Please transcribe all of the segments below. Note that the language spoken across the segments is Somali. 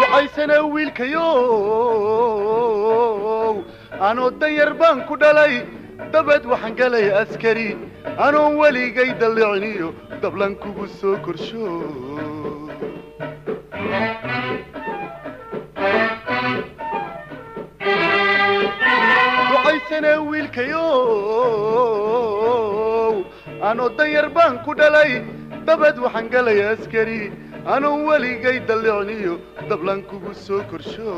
ducaysana wiilkayo anoo danyar baan ku dhalay dabad waxaan galay askari anoon weligay dalliciniyo dablan kugu soo korsho ducaysana wiilkayo anoo danyar baan ku dhalay dabad waxaan galay askari anoon weligay dalliciniyo dablan kugu soo korsho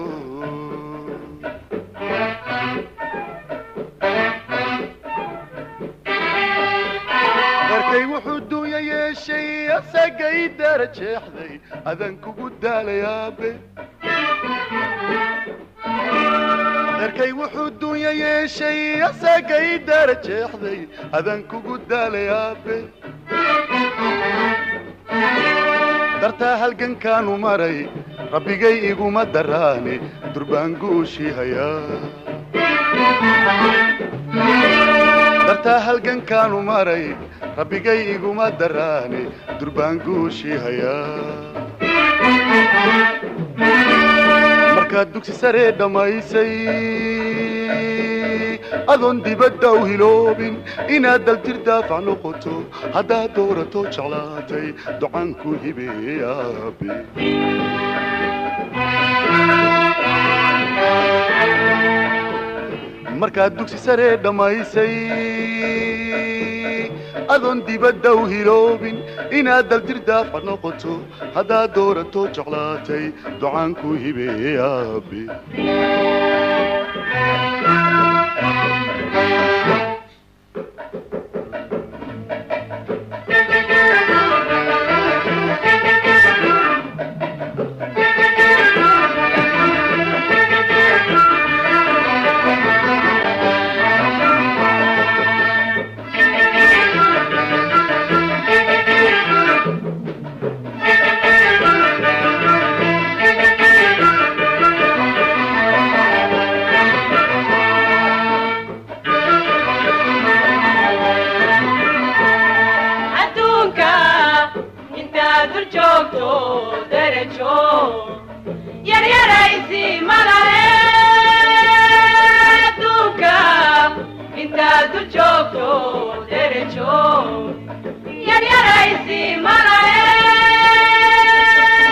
darkay wuxuu duunya yeeshay asagay darajeexday adan kugu daalayaabe darkay wuxuu duunya yeeshay asagay darajeexday adan kugu daalayaabe dartaa halgankaanu maray rabbigay iguma daraane durbaan guushii hayaa dartaa halgankaanu maray rabbigay iguma daraane durbaan guushii hayaa markaad dugsi saree dhammaysay adoon dibadda u hiloobin inaad daltir daafac noqoto haddaad doorato jeclaatay ducaan ku hibeeyaabe markaad dugsi saree dhammaysay adoon dibadda u hiloobin inaad daltir daafac noqoto haddaad doorato jeclaatay ducaan ku hibeeyaabe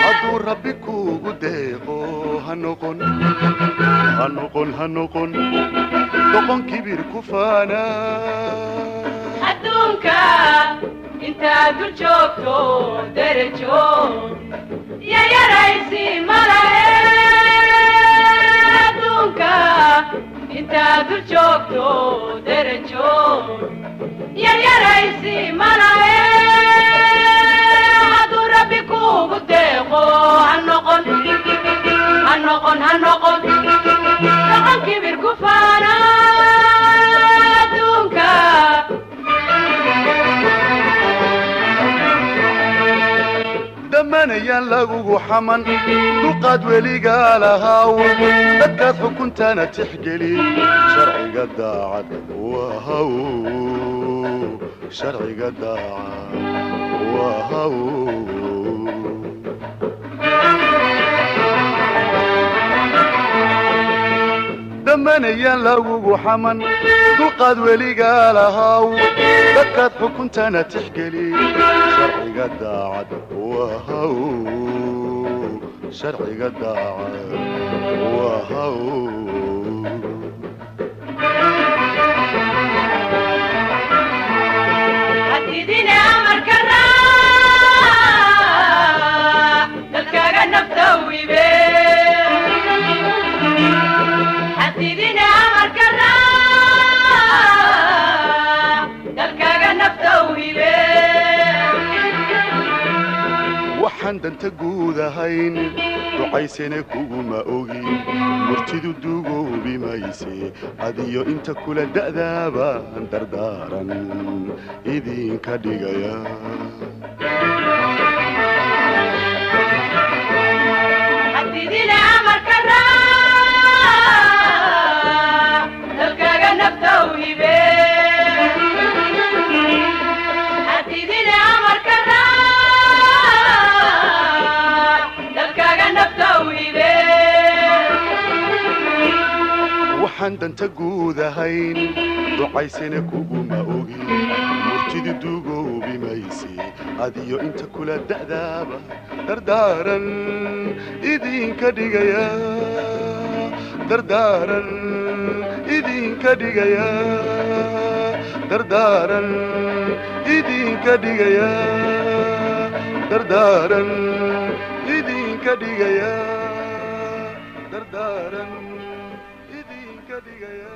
hadduu rabbi kuugu deeqo ha noqon doqon kibir ku faana adduunka intaad dul joogto derajo yaryaraysi malahe adduunka intaad dul joogto derajo yaryaraysi malahe hadduu rabbi kuugu deeqo ha noqon doqon kibir ku faana adduunka damanayaan lagugu xaman dulqaad weligaa lahaaw dadkaad xukuntana tixgeli sharciga daacad wahaw sharciga daacad wahaw damanayaan lagugu xaman dulqaad weligaa lahaaw dadkaad xukuntana tixgeli sharciga daacad wahaw sharciga daacad wahaw hadidina amarka raac dalkaaga nafta wibe hadidina amarka raac dalkaaga nafta wibe waxaan danta guud ahayn ducaysana kuguma ogi murtidu dugoobi mayse adiyo inta kula da'daabaan dardaaran idinka dhigaya hadidina amarka raac dalkaaga nafta wibe hadidina amarka raac waxaan danta guud ahayn ducaysana kuguma ogi murtidi dugoobi mayse adiyo inta kula da'daaba dardaaran idinka dhigaya dardaaran idinka dhigaya dardaaran idinka dhigaya dardaaran idinka dhigaya dardaaran idinka dhigaya